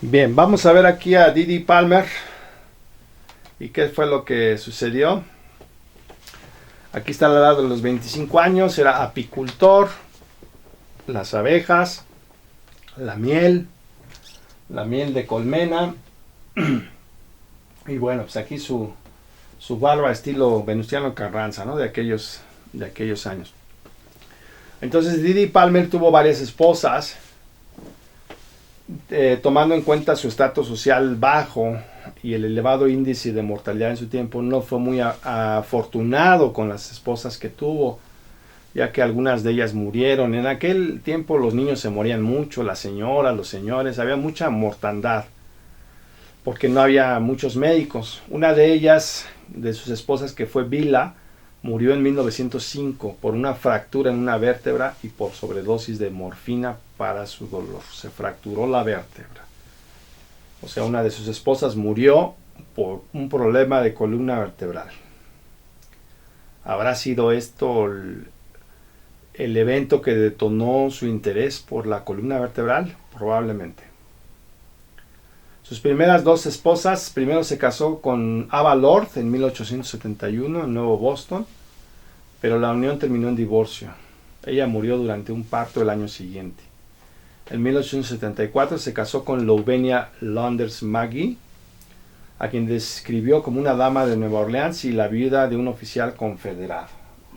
Bien, vamos a ver aquí a Didi Palmer y qué fue lo que sucedió. Aquí está la edad de los 25 años, era apicultor, las abejas, la miel de colmena y bueno, pues aquí su barba estilo Venustiano Carranza, ¿no? De aquellos años. Entonces Didi Palmer tuvo varias esposas, tomando en cuenta su estatus social bajo y el elevado índice de mortalidad en su tiempo, no fue muy afortunado con las esposas que tuvo, ya que algunas de ellas murieron. En aquel tiempo los niños se morían mucho, las señoras, los señores, había mucha mortandad, porque no había muchos médicos. Una de ellas, de sus esposas, que fue Vila, murió en 1905 por una fractura en una vértebra y por sobredosis de morfina para su dolor. Se fracturó la vértebra. O sea, una de sus esposas murió por un problema de columna vertebral. ¿Habrá sido esto el evento que detonó su interés por la columna vertebral? Probablemente. Sus primeras dos esposas, primero se casó con Ava Lord en 1871 en Nuevo Boston, pero la unión terminó en divorcio. Ella murió durante un parto el año siguiente. En 1874 se casó con Louvenia Launders Maggie, a quien describió como una dama de Nueva Orleans y la viuda de un oficial confederado.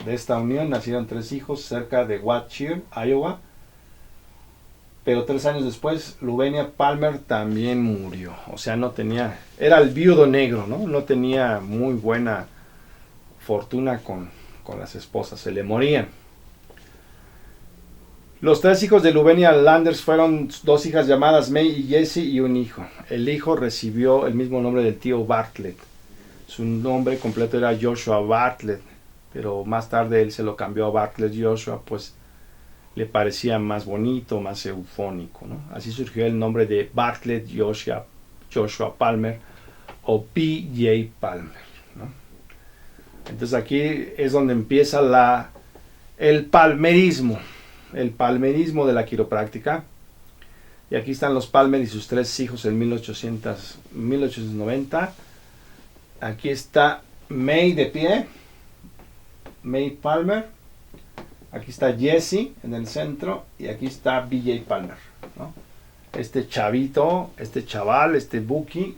De esta unión nacieron 3 hijos cerca de Watchir, Iowa, pero 3 años después Louvenia Palmer también murió. O sea, no tenía, era el viudo negro, ¿no? No tenía muy buena fortuna con las esposas, se le morían. Los 3 hijos de Louvenia Landers fueron 2 hijas llamadas May y Jessie y un hijo. El hijo recibió el mismo nombre del tío Bartlett. Su nombre completo era Joshua Bartlett, pero más tarde él se lo cambió a Bartlett Joshua, pues le parecía más bonito, más eufónico, ¿no? Así surgió el nombre de Bartlett Joshua Palmer o P.J. Palmer, ¿no? Entonces aquí es donde empieza el palmerismo de la quiropráctica. Y aquí están los Palmer y sus 3 hijos en 1890. Aquí está May de pie, May Palmer. Aquí está Jesse en el centro y aquí está B.J. Palmer, ¿no? Este chavito, este chaval, este Buki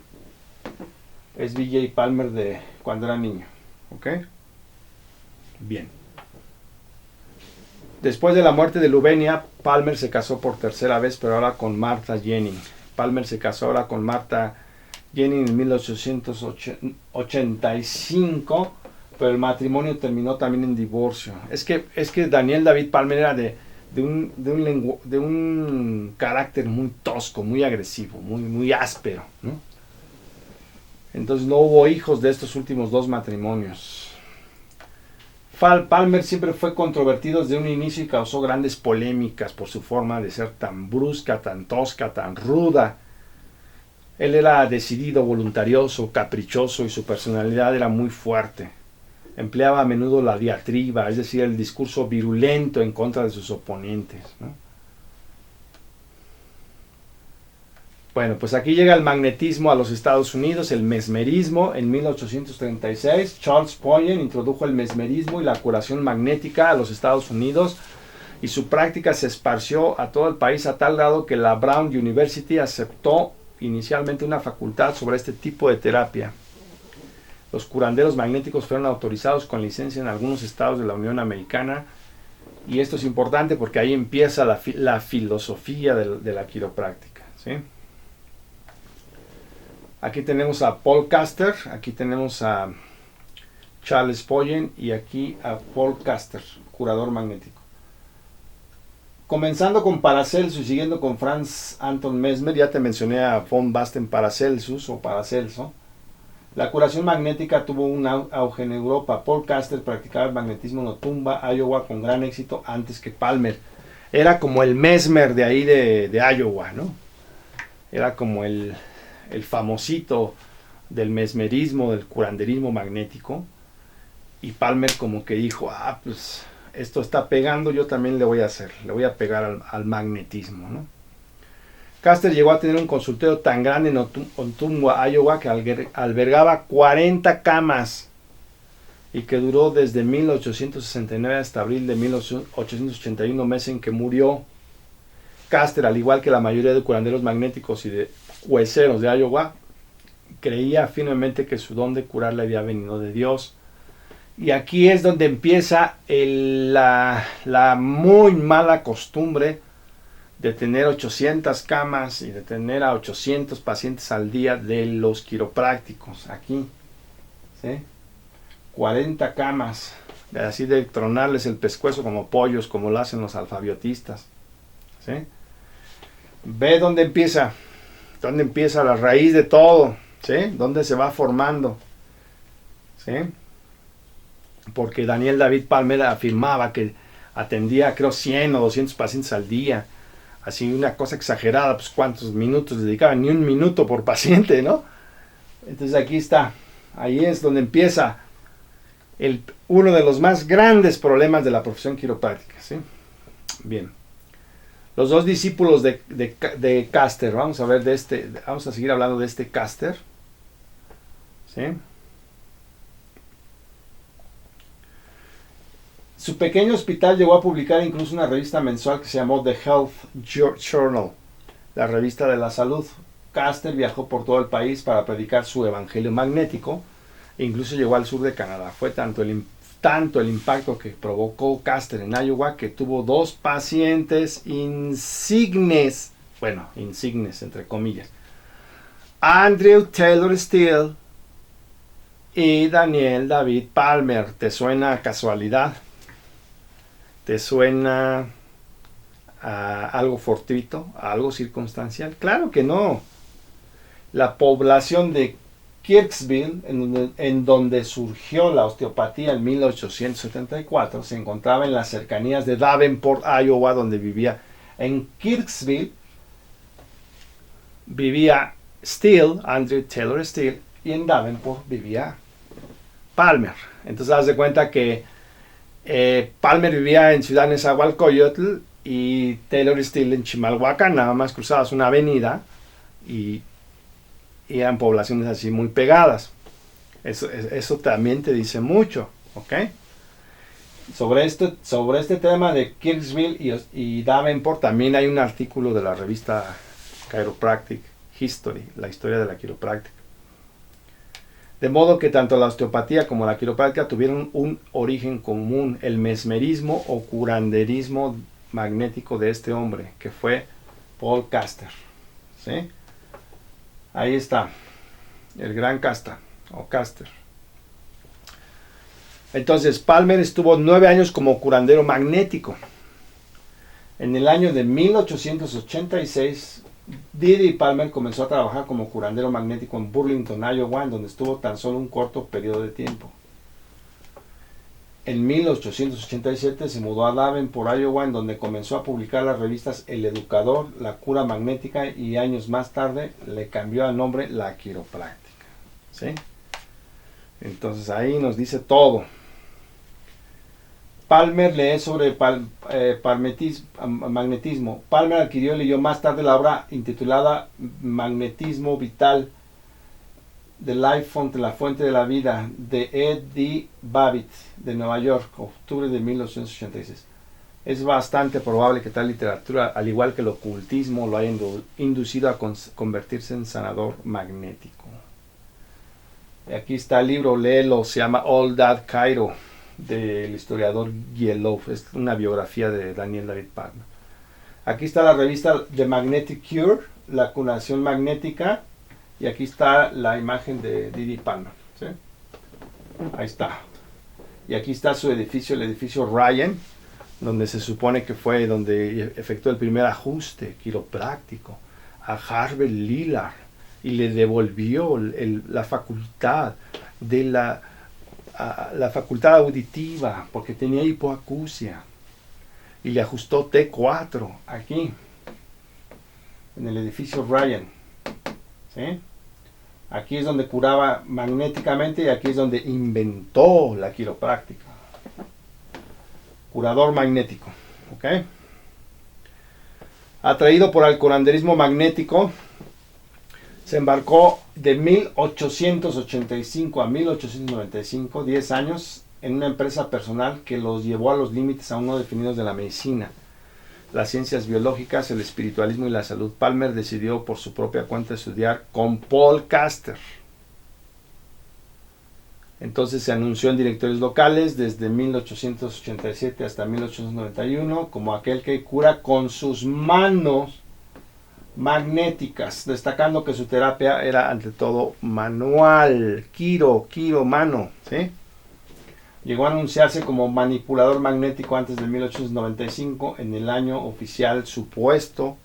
es B.J. Palmer de cuando era niño, ¿ok? Bien. Después de la muerte de Louvenia, Palmer se casó por tercera vez, pero ahora con Martha Jennings. Palmer se casó ahora con Martha Jennings en 1885, pero el matrimonio terminó también en divorcio. Es que Daniel David Palmer era de un carácter muy tosco, muy agresivo, muy áspero, ¿no? Entonces no hubo hijos de estos últimos 2 matrimonios. Palmer siempre fue controvertido desde un inicio y causó grandes polémicas por su forma de ser tan brusca, tan tosca, tan ruda. Él era decidido, voluntarioso, caprichoso y su personalidad era muy fuerte. Empleaba a menudo la diatriba, es decir, el discurso virulento en contra de sus oponentes, ¿no? Bueno, pues aquí llega el magnetismo a los Estados Unidos, el mesmerismo. En 1836, Charles Poyen introdujo el mesmerismo y la curación magnética a los Estados Unidos y su práctica se esparció a todo el país a tal grado que la Brown University aceptó inicialmente una facultad sobre este tipo de terapia. Los curanderos magnéticos fueron autorizados con licencia en algunos estados de la Unión Americana y esto es importante porque ahí empieza la filosofía de la quiropráctica, ¿sí? Aquí tenemos a Paul Caster, aquí tenemos a Charles Poyen y aquí a Paul Caster, curador magnético. Comenzando con Paracelsus y siguiendo con Franz Anton Mesmer, ya te mencioné a von Basten Paracelsus o Paracelso. La curación magnética tuvo un auge en Europa. Paul Caster practicaba el magnetismo en Otumba, Iowa, con gran éxito antes que Palmer. Era como el Mesmer de ahí de Iowa, ¿no? Era como el famosito del mesmerismo, del curanderismo magnético. Y Palmer como que dijo, pues esto está pegando, yo también le voy a hacer, le voy a pegar al magnetismo, ¿no? Caster llegó a tener un consultorio tan grande en Ottumwa, Iowa, que albergaba 40 camas y que duró desde 1869 hasta abril de 1881, mes en que murió. Caster, al igual que la mayoría de curanderos magnéticos y de hueseros de Iowa, creía firmemente que su don de curar le había venido de Dios. Y aquí es donde empieza la muy mala costumbre de tener 800 camas y de tener a 800 pacientes al día de los quiroprácticos. Aquí, ¿sí? 40 camas, así de tronarles el pescuezo como pollos, como lo hacen los alfabiotistas, ¿sí? Ve dónde empieza la raíz de todo, ¿sí? Dónde se va formando, ¿sí? Porque Daniel David Palmer afirmaba que atendía, creo, 100 o 200 pacientes al día. Así una cosa exagerada, pues cuántos minutos dedicaban, ni un minuto por paciente, ¿no? Entonces aquí está, ahí es donde empieza uno de los más grandes problemas de la profesión quiropráctica, ¿sí? Bien. Los dos discípulos de Caster, vamos a seguir hablando de este Caster, ¿sí? Su pequeño hospital llegó a publicar incluso una revista mensual que se llamó The Health Journal, la revista de la salud. Caster viajó por todo el país para predicar su evangelio magnético e incluso llegó al sur de Canadá. Fue tanto el impacto que provocó Caster en Iowa que tuvo 2 pacientes insignes, bueno, insignes entre comillas, Andrew Taylor Steele y Daniel David Palmer. ¿Te suena casualidad? ¿Te suena a algo fortuito, a algo circunstancial? Claro que no. La población de Kirksville, en donde surgió la osteopatía en 1874, se encontraba en las cercanías de Davenport, Iowa, donde vivía. En Kirksville vivía Steele, Andrew Taylor Steele, y en Davenport vivía Palmer. Entonces, haz de cuenta que Palmer vivía en Ciudad Nezahualcóyotl y Taylor Steele en Chimalhuacán, nada más cruzadas una avenida y eran poblaciones así muy pegadas. Eso también te dice mucho, ¿ok? Sobre este tema de Kirksville y Davenport también hay un artículo de la revista Chiropractic History, la historia de la quiropráctica. De modo que tanto la osteopatía como la quiropráctica tuvieron un origen común, el mesmerismo o curanderismo magnético de este hombre, que fue Paul Caster, ¿sí? Ahí está, el gran Caster, o Caster. Entonces, Palmer estuvo 9 años como curandero magnético. En el año de 1886, Didi Palmer comenzó a trabajar como curandero magnético en Burlington, Iowa, donde estuvo tan solo un corto periodo de tiempo. En 1887 se mudó a Davenport, Iowa, en donde comenzó a publicar las revistas El Educador, La Cura Magnética, y años más tarde le cambió el nombre La Quiropráctica, ¿sí? Entonces ahí nos dice todo. Palmer lee sobre magnetismo. Palmer adquirió y leyó más tarde la obra intitulada Magnetismo Vital, The Life Fountain, la fuente de la vida, de Eddie Babbitt, de Nueva York, octubre de 1886. Es bastante probable que tal literatura, al igual que el ocultismo, lo haya inducido a convertirse en sanador magnético. Aquí está el libro, léelo, se llama All That Chiro, del historiador Yellow. Es una biografía de Daniel David Palmer. Aquí está la revista The Magnetic Cure, la curación magnética, y aquí está la imagen de Didi Palmer, ¿sí? Ahí está. Y aquí está su edificio, el edificio Ryan, donde se supone que fue donde efectuó el primer ajuste quiropráctico a Harvey Lillard y le devolvió la facultad de la facultad auditiva, porque tenía hipoacusia, y le ajustó T4 aquí en el edificio Ryan, ¿sí? Aquí es donde curaba magnéticamente y aquí es donde inventó la quiropráctica. Curador magnético, ¿ok? Atraído por el curanderismo magnético, se embarcó de 1885 a 1895, 10 años, en una empresa personal que los llevó a los límites aún no definidos de la medicina, las ciencias biológicas, el espiritualismo y la salud. Palmer decidió por su propia cuenta estudiar con Paul Caster. Entonces se anunció en directorios locales desde 1887 hasta 1891 como aquel que cura con sus manos magnéticas, destacando que su terapia era ante todo manual, mano, ¿sí? Llegó a anunciarse como manipulador magnético antes de 1895 en el año oficial, supuesto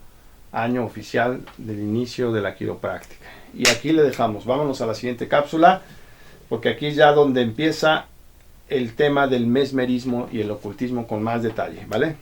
año oficial del inicio de la quiropráctica. Y aquí le dejamos, vámonos a la siguiente cápsula, porque aquí es ya donde empieza el tema del mesmerismo y el ocultismo con más detalle, ¿vale?